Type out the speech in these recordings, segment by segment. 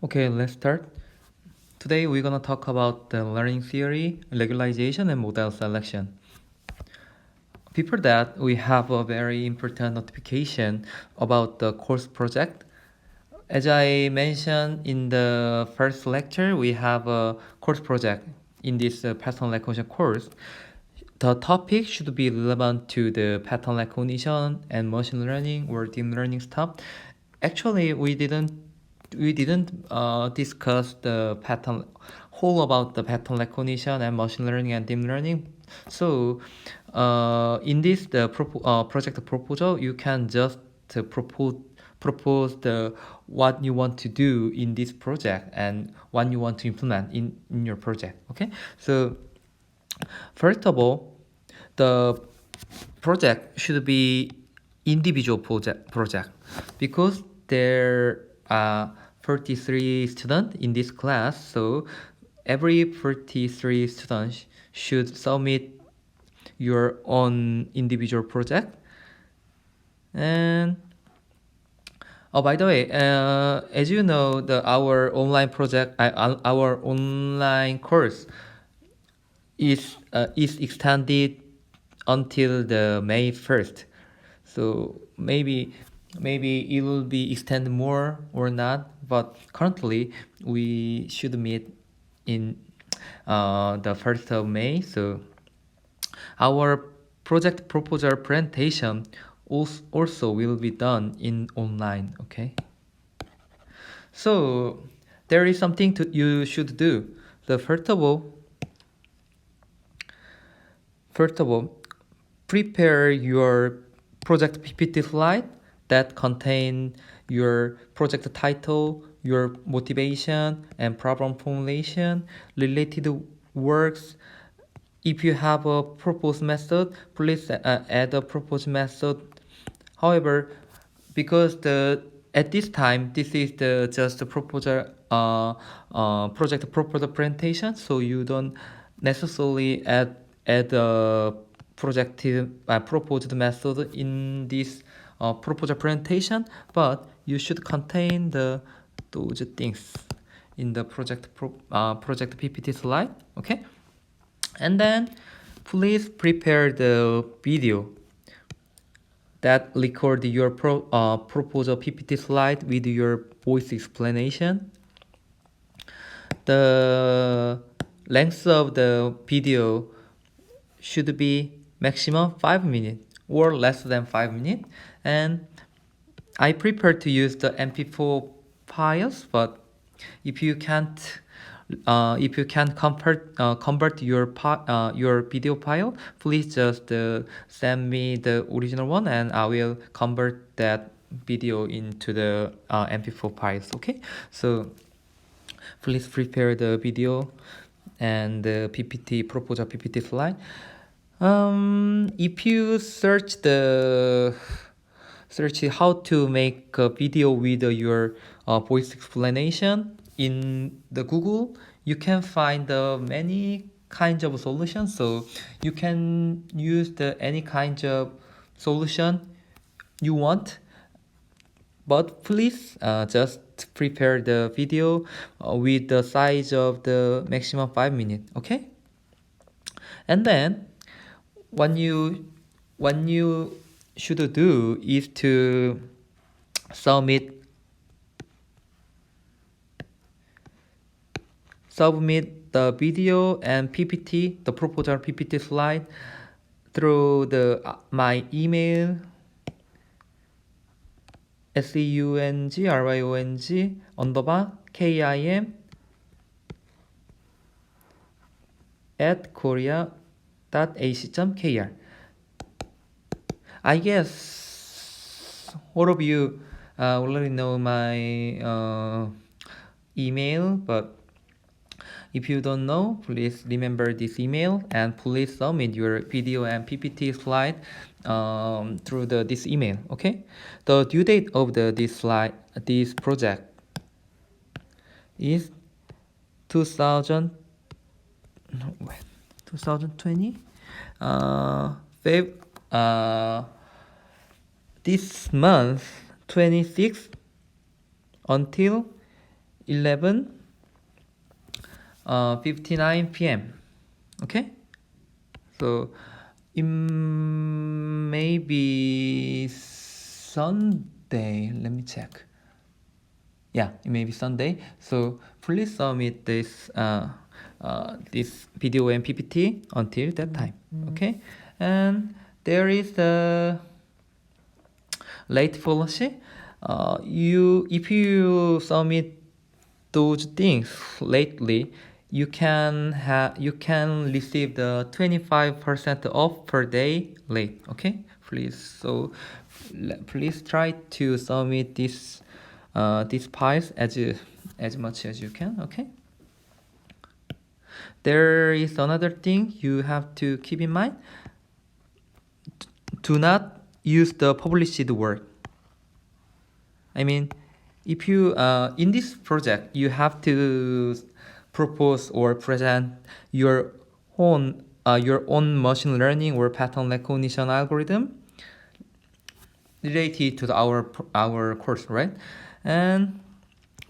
Okay, let's start. Today we're gonna talk about the learning theory, regularization, and model selection. Before that, we have a very important notification about the course project. As I mentioned in the first lecture, we have a course project in this pattern recognition course. The topic should be relevant to the pattern recognition and machine learning or deep learning stuff. Actually, we didn't discuss the pattern whole about the pattern recognition and machine learning and deep learning. So, in this project proposal, you can just propose the what you want to do in this project and what you want to implement in your project. Okay, so first of all, the project should be individual project because there are 33 students in this class, so every 33 students should submit your own individual project. And oh, by the way, as you know, our online project, our online course is extended until the May 1st. So maybe it will be extended more or not, but currently we should meet in the 1st of May. So our project proposal presentation also will be done in online. Okay. So there is something you should do. The first of all, prepare your project PPT slide that contain your project title, your motivation and problem formulation, related works. If you have a proposed method, please add a proposed method. However, because at this time this is just a proposal project proposal presentation, so you don't necessarily add a proposed method in this proposal presentation, but you should contain those things in the project PPT slide. Okay, and then please prepare the video that record your proposal PPT slide with your voice explanation. The length of the video should be maximum 5 minutes or less than 5 minutes. And I prefer to use the MP4 files, but if you can't convert your video file, please just send me the original one, and I will convert that video into the MP4 files. Okay, so please prepare the video and the PPT proposal PPT slide. If you search how to make a video with your voice explanation in the Google, you can find many kinds of solutions. So you can use any kind of solution you want, but please just prepare the video with the size of the maximum 5 minutes. Okay, and then what you should do is to submit the video and PPT, the proposal PPT slide, through my email seungryong_kim@korea.ac.kr. I guess all of you already know my email, but if you don't know, please remember this email and please submit your video and PPT slide through this email. Okay, the due date of this project is 2000 no, wait, 2020 this month 26th until 11 59 p.m. Okay, so it may be Sunday. Let me check. Yeah, it may be Sunday. So please submit this video and PPT until that time. Okay, and there is the late policy. If you submit those things lately, you can receive the 25% off per day late. Okay, please. So please try to submit these files as much as you can. Okay. There is another thing you have to keep in mind. Do not use the published word. I mean, if you in this project you have to propose or present your own machine learning or pattern recognition algorithm related to our course, right? And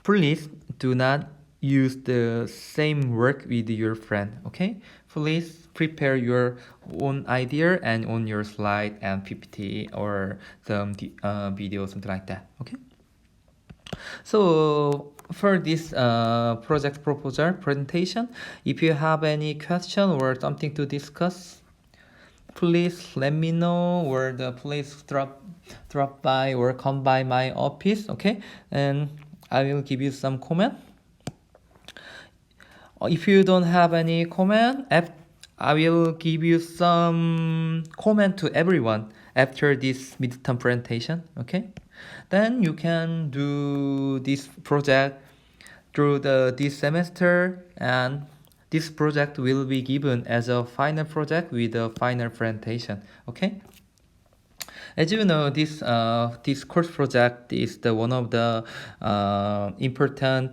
please do not use the same work with your friend. Okay, please prepare your own idea and on your slide and PPT or some video, something like that. Okay. So for this project proposal presentation, if you have any question or something to discuss, please let me know, or please drop by or come by my office. Okay, and I will give you some comment. If you don't have any comment, I will give you some comment to everyone after this midterm presentation. Okay, then you can do this project through this semester, and this project will be given as a final project with a final presentation. Okay. As you know, this course project is one of the important